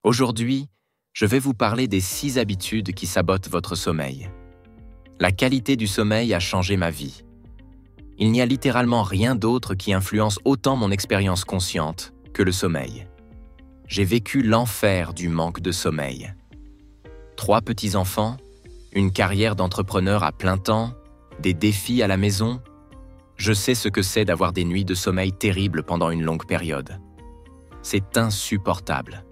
Aujourd'hui, je vais vous parler des 6 habitudes qui sabotent votre sommeil. La qualité du sommeil a changé ma vie. Il n'y a littéralement rien d'autre qui influence autant mon expérience consciente que le sommeil. J'ai vécu l'enfer du manque de sommeil. 3 petits-enfants, une carrière d'entrepreneur à plein temps, des défis à la maison. Je sais ce que c'est d'avoir des nuits de sommeil terribles pendant une longue période. C'est insupportable.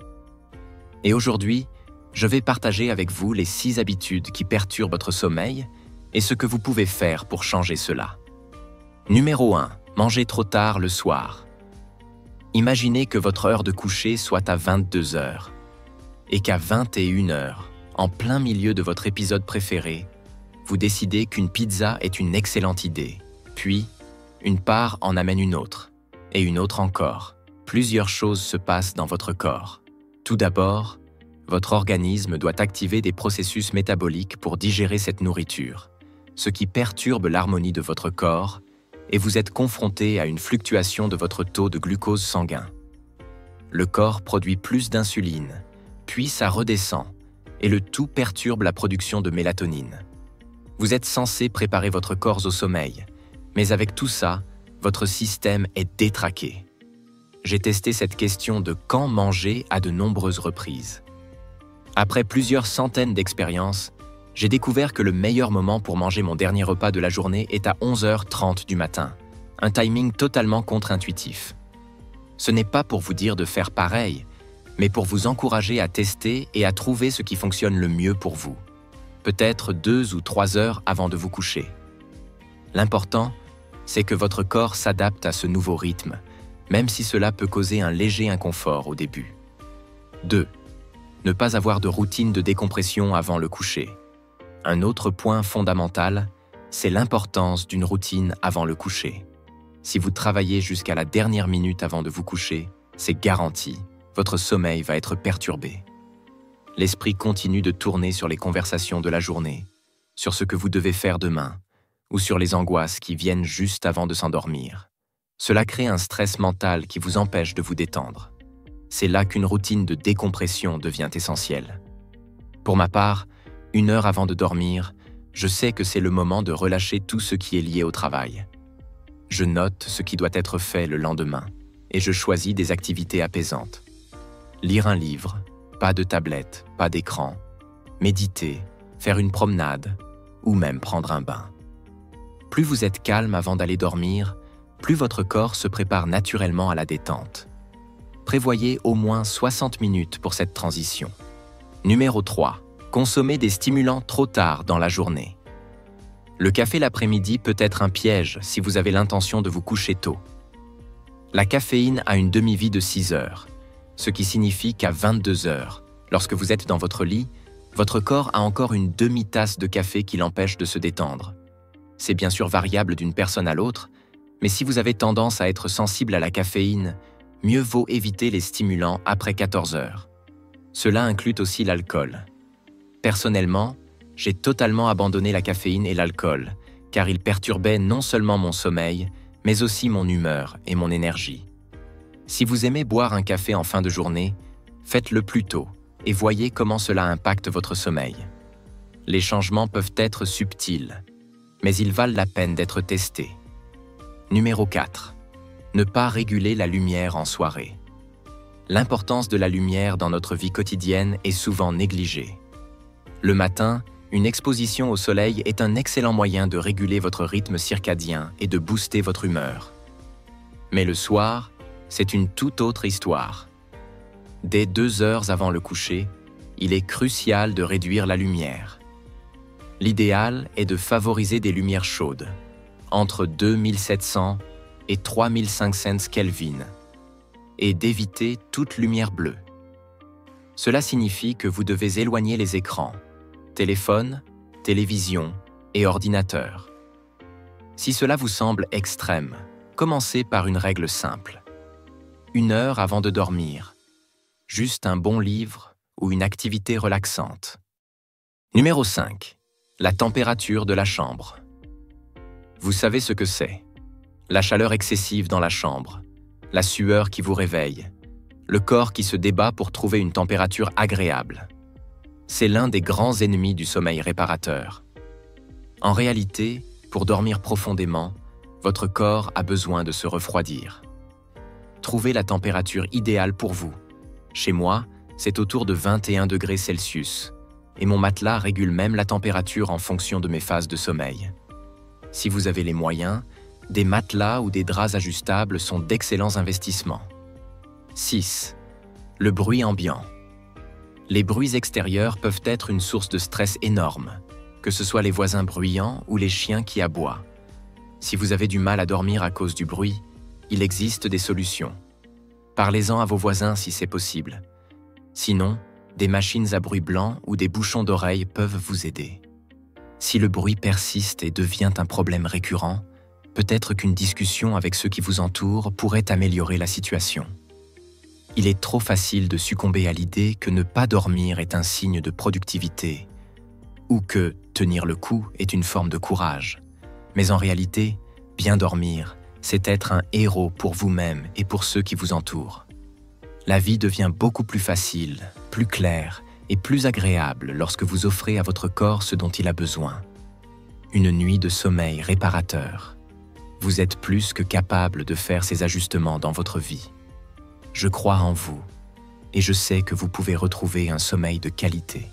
Et aujourd'hui, je vais partager avec vous les 6 habitudes qui perturbent votre sommeil et ce que vous pouvez faire pour changer cela. Numéro 1. Manger trop tard le soir. Imaginez que votre heure de coucher soit à 22 heures et qu'à 21 heures, en plein milieu de votre épisode préféré, vous décidez qu'une pizza est une excellente idée. Puis, une part en amène une autre, et une autre encore. Plusieurs choses se passent dans votre corps. Tout d'abord, votre organisme doit activer des processus métaboliques pour digérer cette nourriture, ce qui perturbe l'harmonie de votre corps, et vous êtes confronté à une fluctuation de votre taux de glucose sanguin. Le corps produit plus d'insuline, puis ça redescend, et le tout perturbe la production de mélatonine. Vous êtes censé préparer votre corps au sommeil, mais avec tout ça, votre système est détraqué. J'ai testé cette question de quand manger à de nombreuses reprises. Après plusieurs centaines d'expériences, j'ai découvert que le meilleur moment pour manger mon dernier repas de la journée est à 11h30 du matin, un timing totalement contre-intuitif. Ce n'est pas pour vous dire de faire pareil, mais pour vous encourager à tester et à trouver ce qui fonctionne le mieux pour vous. Peut-être 2 ou 3 heures avant de vous coucher. L'important, c'est que votre corps s'adapte à ce nouveau rythme, même si cela peut causer un léger inconfort au début. 2. Ne pas avoir de routine de décompression avant le coucher. Un autre point fondamental, c'est l'importance d'une routine avant le coucher. Si vous travaillez jusqu'à la dernière minute avant de vous coucher, c'est garanti, votre sommeil va être perturbé. L'esprit continue de tourner sur les conversations de la journée, sur ce que vous devez faire demain, ou sur les angoisses qui viennent juste avant de s'endormir. Cela crée un stress mental qui vous empêche de vous détendre. C'est là qu'une routine de décompression devient essentielle. Pour ma part, 1 heure avant de dormir, je sais que c'est le moment de relâcher tout ce qui est lié au travail. Je note ce qui doit être fait le lendemain et je choisis des activités apaisantes. Lire un livre, pas de tablette, pas d'écran, méditer, faire une promenade ou même prendre un bain. Plus vous êtes calme avant d'aller dormir, plus votre corps se prépare naturellement à la détente. Prévoyez au moins 60 minutes pour cette transition. Numéro 3. Consommer des stimulants trop tard dans la journée. Le café l'après-midi peut être un piège si vous avez l'intention de vous coucher tôt. La caféine a une demi-vie de 6 heures, ce qui signifie qu'à 22 heures, lorsque vous êtes dans votre lit, votre corps a encore une demi-tasse de café qui l'empêche de se détendre. C'est bien sûr variable d'une personne à l'autre, mais si vous avez tendance à être sensible à la caféine, mieux vaut éviter les stimulants après 14 heures. Cela inclut aussi l'alcool. Personnellement, j'ai totalement abandonné la caféine et l'alcool, car ils perturbaient non seulement mon sommeil, mais aussi mon humeur et mon énergie. Si vous aimez boire un café en fin de journée, faites-le plus tôt et voyez comment cela impacte votre sommeil. Les changements peuvent être subtils, mais ils valent la peine d'être testés. Numéro 4. Ne pas réguler la lumière en soirée. L'importance de la lumière dans notre vie quotidienne est souvent négligée. Le matin, une exposition au soleil est un excellent moyen de réguler votre rythme circadien et de booster votre humeur. Mais le soir, c'est une toute autre histoire. Dès 2 heures avant le coucher, il est crucial de réduire la lumière. L'idéal est de favoriser des lumières chaudes, entre 2700 et 3500 Kelvin, et d'éviter toute lumière bleue. Cela signifie que vous devez éloigner les écrans, téléphone, télévision et ordinateur. Si cela vous semble extrême, commencez par une règle simple. 1 heure avant de dormir, juste un bon livre ou une activité relaxante. Numéro 5. La température de la chambre. Vous savez ce que c'est. La chaleur excessive dans la chambre, la sueur qui vous réveille, le corps qui se débat pour trouver une température agréable. C'est l'un des grands ennemis du sommeil réparateur. En réalité, pour dormir profondément, votre corps a besoin de se refroidir. Trouvez la température idéale pour vous. Chez moi, c'est autour de 21 degrés Celsius, et mon matelas régule même la température en fonction de mes phases de sommeil. Si vous avez les moyens, des matelas ou des draps ajustables sont d'excellents investissements. 6. Le bruit ambiant. Les bruits extérieurs peuvent être une source de stress énorme, que ce soit les voisins bruyants ou les chiens qui aboient. Si vous avez du mal à dormir à cause du bruit, il existe des solutions. Parlez-en à vos voisins si c'est possible. Sinon, des machines à bruit blanc ou des bouchons d'oreilles peuvent vous aider. Si le bruit persiste et devient un problème récurrent, peut-être qu'une discussion avec ceux qui vous entourent pourrait améliorer la situation. Il est trop facile de succomber à l'idée que ne pas dormir est un signe de productivité, ou que tenir le coup est une forme de courage. Mais en réalité, bien dormir, c'est être un héros pour vous-même et pour ceux qui vous entourent. La vie devient beaucoup plus facile, plus claire et plus agréable lorsque vous offrez à votre corps ce dont il a besoin. Une nuit de sommeil réparateur. Vous êtes plus que capable de faire ces ajustements dans votre vie. Je crois en vous et je sais que vous pouvez retrouver un sommeil de qualité.